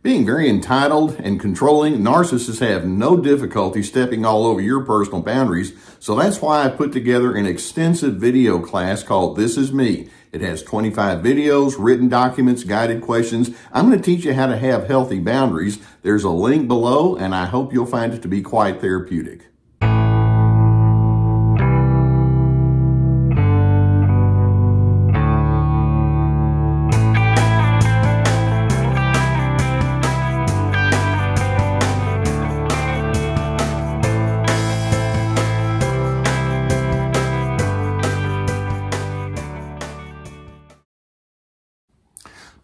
Being very entitled and controlling, narcissists have no difficulty stepping all over your personal boundaries. So that's why I put together an extensive video class called This Is Me. It has 25 videos, written documents, guided questions. I'm going to teach you how to have healthy boundaries. There's a link below, and I hope you'll find it to be quite therapeutic.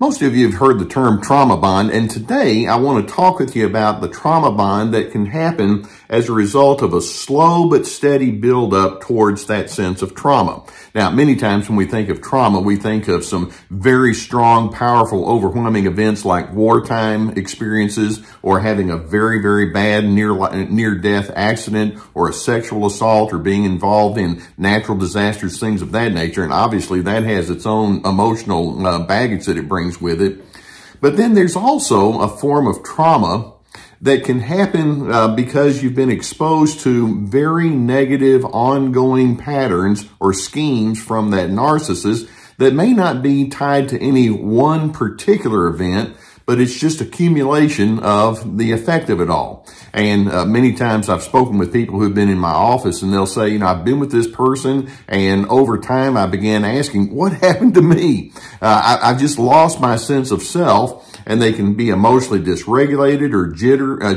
Most of you have heard the term trauma bond, and today I want to talk with you about the trauma bond that can happen as a result of a slow but steady buildup towards that sense of trauma. Now, many times when we think of trauma, we think of some very strong, powerful, overwhelming events like wartime experiences or having a very, very bad near-death accident or a sexual assault or being involved in natural disasters, things of that nature. And obviously that has its own emotional baggage that it brings with it. But then there's also a form of trauma that can happen because you've been exposed to very negative ongoing patterns or schemes from that narcissist that may not be tied to any one particular event, but it's just accumulation of the effect of it all. And many times I've spoken with people who've been in my office and they'll say, I've been with this person, and over time I began asking, what happened to me? I've just lost my sense of self, and they can be emotionally dysregulated or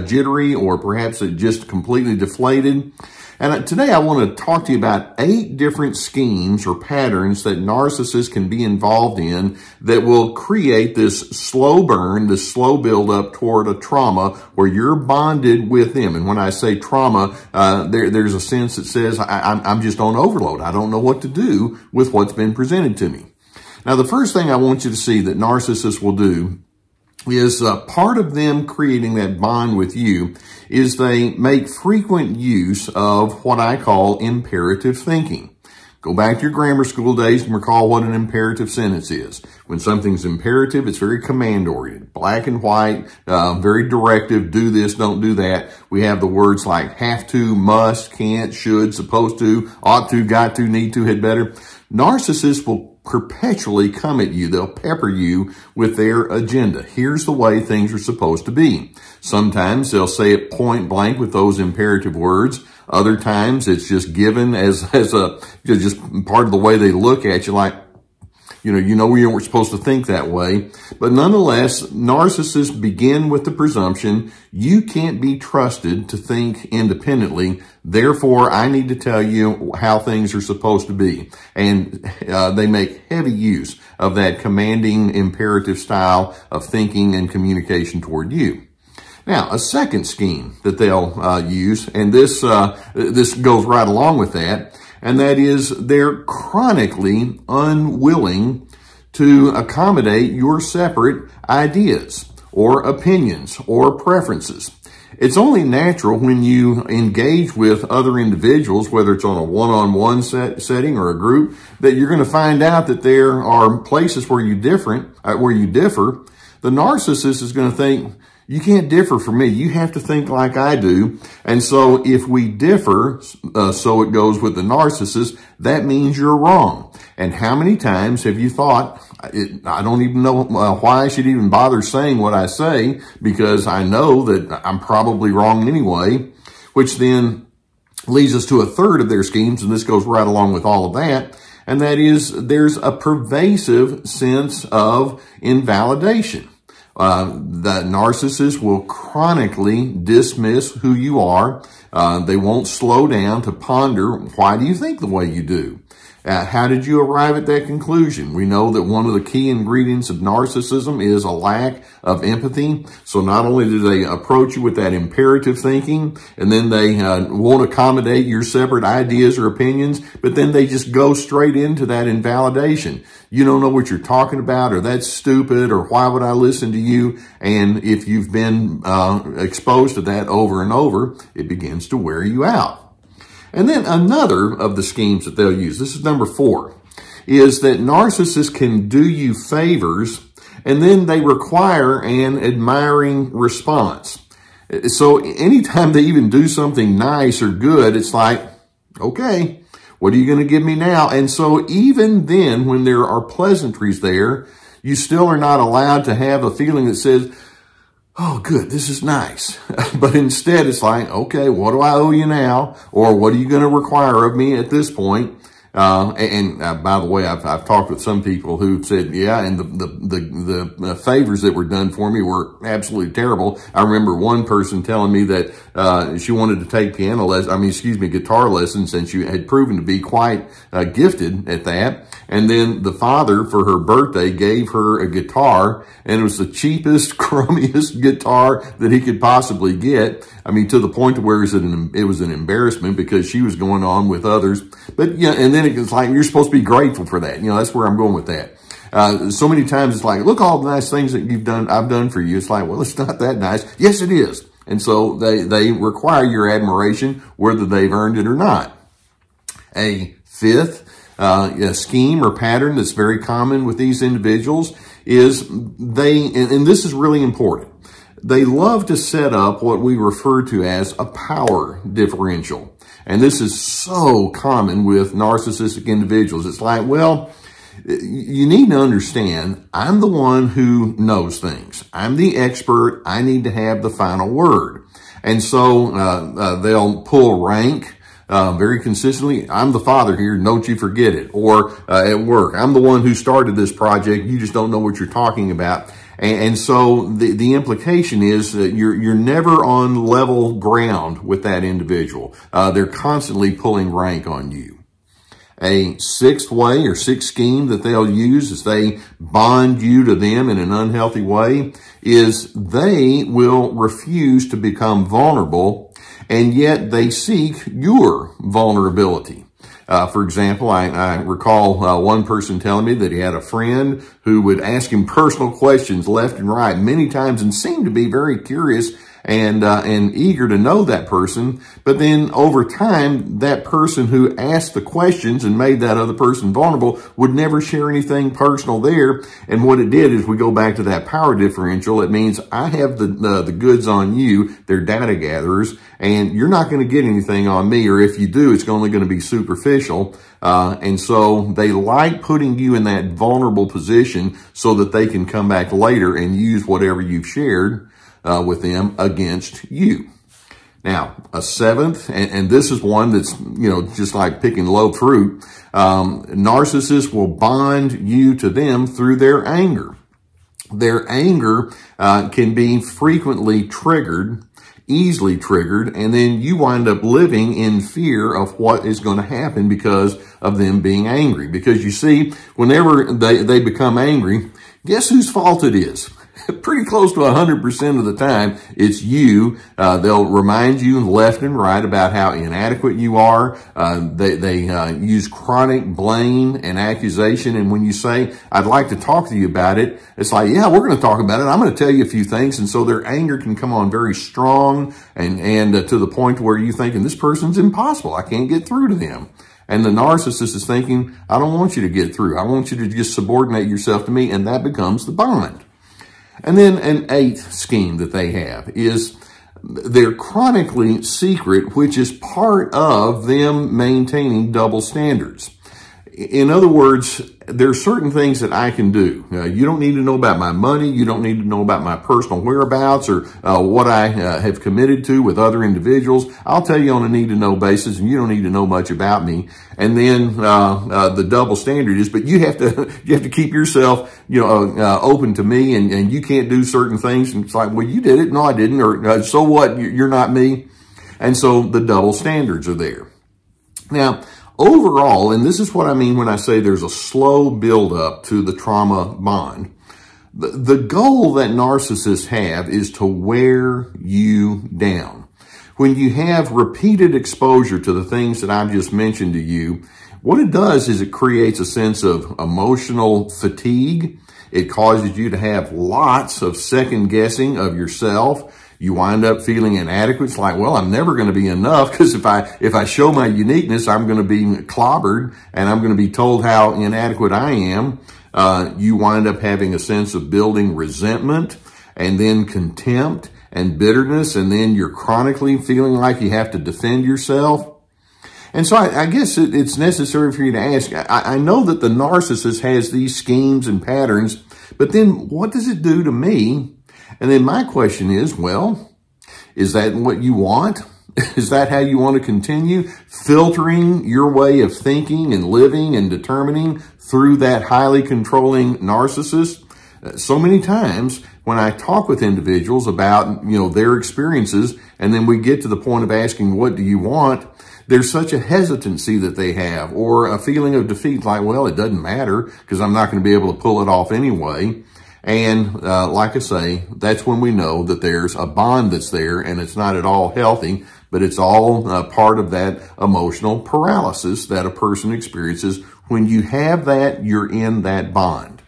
jittery, or perhaps just completely deflated. And today I want to talk to you about 8 different schemes or patterns that narcissists can be involved in that will create this slow burn, this slow buildup toward a trauma where you're bonded with them. And when I say trauma, there's a sense that says, I'm just on overload. I don't know what to do with what's been presented to me. Now, the first thing I want you to see that narcissists will do is part of them creating that bond with you is they make frequent use of what I call imperative thinking. Go back to your grammar school days and recall what an imperative sentence is. When something's imperative, it's very command-oriented, black and white, very directive, do this, don't do that. We have the words like have to, must, can't, should, supposed to, ought to, got to, need to, had better. Narcissists will perpetually come at you. They'll pepper you with their agenda. Here's the way things are supposed to be. Sometimes they'll say it point blank with those imperative words. Other times it's just given as just part of the way they look at you, like, you weren't supposed to think that way. But nonetheless, narcissists begin with the presumption you can't be trusted to think independently. Therefore, I need to tell you how things are supposed to be. And they make heavy use of that commanding imperative style of thinking and communication toward you. Now, a second scheme that they'll use, and this goes right along with that, and that is they're chronically unwilling to accommodate your separate ideas or opinions or preferences. It's only natural when you engage with other individuals, whether it's on a one-on-one setting or a group, that you're going to find out that there are places where you differ. The narcissist is going to think, you can't differ from me. You have to think like I do. And so if we differ, so it goes with the narcissist, that means you're wrong. And how many times have you thought, I don't even know why I should even bother saying what I say, because I know that I'm probably wrong anyway, which then leads us to a third of their schemes, and this goes right along with all of that, and that is there's a pervasive sense of invalidation. The narcissist will chronically dismiss who you are. They won't slow down to ponder, why do you think the way you do? How did you arrive at that conclusion? We know that one of the key ingredients of narcissism is a lack of empathy. So not only do they approach you with that imperative thinking, and then they won't accommodate your separate ideas or opinions, but then they just go straight into that invalidation. You don't know what you're talking about, or that's stupid, or why would I listen to you? And if you've been exposed to that over and over, it begins to wear you out. And then another of the schemes that they'll use, this is number 4, is that narcissists can do you favors And then they require an admiring response. So anytime they even do something nice or good, it's like, okay, what are you going to give me now? And so even then, when there are pleasantries there, you still are not allowed to have a feeling that says, oh, good, this is nice. But instead, it's like, okay, what do I owe you now? Or what are you going to require of me at this point? By the way, I've talked with some people who said, yeah, and the favors that were done for me were absolutely terrible. I remember one person telling me that, she wanted to take guitar lessons, and she had proven to be quite, gifted at that. And then the father, for her birthday, gave her a guitar, and it was the cheapest, crummiest guitar that he could possibly get. I mean, to the point to where it was an embarrassment because she was going on with others. But yeah, and then it's like, you're supposed to be grateful for that. You know, that's where I'm going with that. So many times it's like, look, all the nice things that I've done for you. It's like, well, it's not that nice. Yes, it is. And so they require your admiration, whether they've earned it or not. A fifth a scheme or pattern that's very common with these individuals is and this is really important, they love to set up what we refer to as a power differential. And this is so common with narcissistic individuals. It's like, well, you need to understand, I'm the one who knows things. I'm the expert. I need to have the final word. And so they'll pull rank very consistently. I'm the father here. Don't you forget it. Or at work, I'm the one who started this project. You just don't know what you're talking about. And so the implication is that you're never on level ground with that individual. They're constantly pulling rank on you. A sixth way or sixth scheme that they'll use as they bond you to them in an unhealthy way is they will refuse to become vulnerable, and yet they seek your vulnerability. For example, I recall one person telling me that he had a friend who would ask him personal questions left and right many times and seemed to be very curious and eager to know that person. But then over time, that person who asked the questions and made that other person vulnerable would never share anything personal there. And what it did is, we go back to that power differential. It means I have the goods on you. They're data gatherers, and you're not going to get anything on me. Or if you do, it's only going to be superficial. And so they like putting you in that vulnerable position so that they can come back later and use whatever you've shared with them against you. Now, a seventh, and this is one that's, just like picking low fruit, narcissists will bond you to them through their anger. Their anger can be frequently triggered, easily triggered, and then you wind up living in fear of what is going to happen because of them being angry. Because you see, whenever they become angry, guess whose fault it is? Pretty close to 100% of the time, it's you. They'll remind you left and right about how inadequate you are. They use chronic blame and accusation. And when you say, I'd like to talk to you about it, it's like, yeah, we're going to talk about it. I'm going to tell you a few things. And so their anger can come on very strong and to the point where you're thinking, this person's impossible. I can't get through to them. And the narcissist is thinking, I don't want you to get through. I want you to just subordinate yourself to me. And that becomes the bond. And then an eighth scheme that they have is they're chronically secret, which is part of them maintaining double standards. In other words, there are certain things that I can do. You don't need to know about my money. You don't need to know about my personal whereabouts or what I have committed to with other individuals. I'll tell you on a need-to-know basis, and you don't need to know much about me. And then the double standard is, but you have to keep yourself, open to me, and you can't do certain things. And it's like, well, you did it. No, I didn't. Or so what? You're not me. And so the double standards are there. Now, overall, and this is what I mean when I say there's a slow build-up to the trauma bond, the goal that narcissists have is to wear you down. When you have repeated exposure to the things that I've just mentioned to you, what it does is it creates a sense of emotional fatigue. It causes you to have lots of second guessing of yourself. You wind up feeling inadequate. It's like, well, I'm never going to be enough, because if I show my uniqueness, I'm going to be clobbered and I'm going to be told how inadequate I am. You wind up having a sense of building resentment and then contempt and bitterness, and then you're chronically feeling like you have to defend yourself. And so I guess it's necessary for you to ask, I know that the narcissist has these schemes and patterns, but then what does it do to me? And then my question is, well, is that what you want? Is that how you want to continue filtering your way of thinking and living and determining through that highly controlling narcissist? So many times when I talk with individuals about, their experiences, and then we get to the point of asking, what do you want? There's such a hesitancy that they have, or a feeling of defeat, like, well, it doesn't matter because I'm not going to be able to pull it off anyway. And like I say, that's when we know that there's a bond that's there, and it's not at all healthy, but it's all part of that emotional paralysis that a person experiences. When you have that, you're in that bond.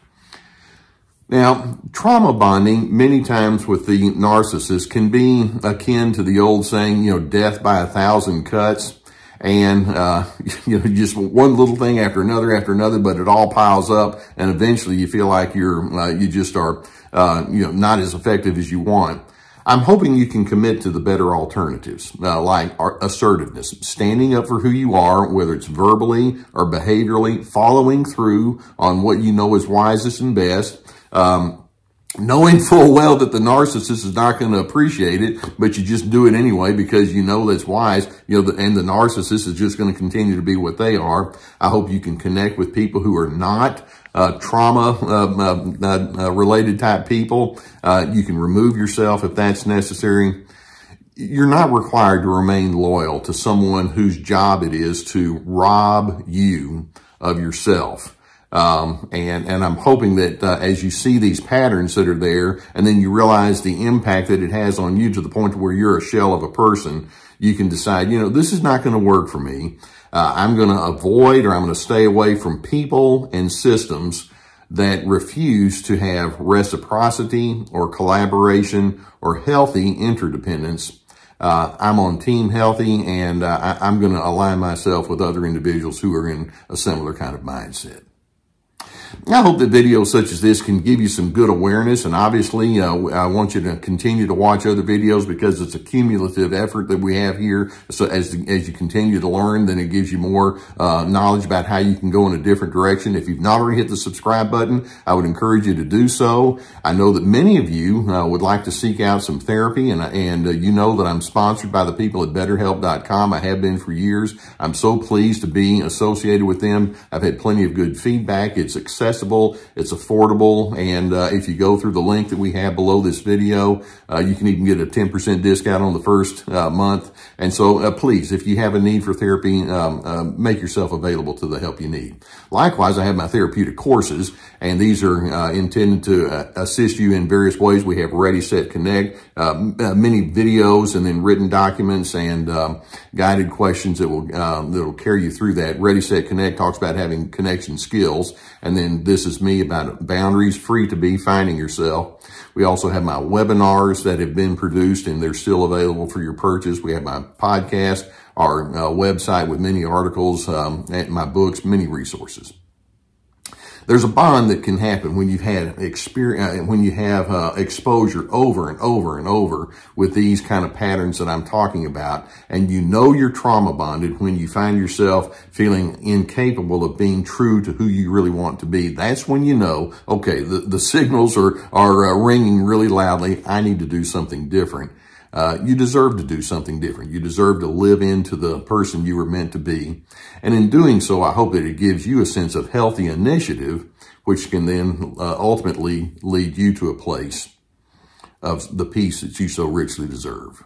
Now, trauma bonding, many times with the narcissist, can be akin to the old saying, death by 1,000 cuts. And, just one little thing after another, but it all piles up. And eventually you feel like you just are, not as effective as you want. I'm hoping you can commit to the better alternatives, like assertiveness, standing up for who you are, whether it's verbally or behaviorally, following through on what you know is wisest and best, knowing full well that the narcissist is not going to appreciate it, but you just do it anyway because you know that's wise, and the narcissist is just going to continue to be what they are. I hope you can connect with people who are not trauma related type people. You can remove yourself if that's necessary. You're not required to remain loyal to someone whose job it is to rob you of yourself. And I'm hoping that as you see these patterns that are there, and then you realize the impact that it has on you to the point where you're a shell of a person, you can decide, this is not going to work for me. I'm going to avoid, or I'm going to stay away from people and systems that refuse to have reciprocity or collaboration or healthy interdependence. I'm on Team Healthy, and I'm going to align myself with other individuals who are in a similar kind of mindset. I hope that videos such as this can give you some good awareness, and obviously I want you to continue to watch other videos because it's a cumulative effort that we have here. So as you continue to learn, then it gives you more knowledge about how you can go in a different direction. If you've not already hit the subscribe button, I would encourage you to do so. I know that many of you would like to seek out some therapy, and you know that I'm sponsored by the people at BetterHelp.com. I have been for years. I'm so pleased to be associated with them. I've had plenty of good feedback. It's accessible, it's affordable, and if you go through the link that we have below this video, you can even get a 10% discount on the first month. And so please, if you have a need for therapy, make yourself available to the help you need. Likewise, I have my therapeutic courses, and these are intended to assist you in various ways. We have Ready, Set, Connect, many videos, and then written documents and guided questions that will carry you through that. Ready, Set, Connect talks about having connection skills, and then This Is Me about boundaries, free to be, finding yourself. We also have my webinars that have been produced, and they're still available for your purchase. We have my podcast, our website with many articles, my books, many resources. There's a bond that can happen when you've had experience, when you have exposure over and over and over with these kind of patterns that I'm talking about, and you know you're trauma bonded when you find yourself feeling incapable of being true to who you really want to be. That's when you know, okay, the signals are ringing really loudly. I need to do something different. You deserve to do something different. You deserve to live into the person you were meant to be. And in doing so, I hope that it gives you a sense of healthy initiative, which can then ultimately lead you to a place of the peace that you so richly deserve.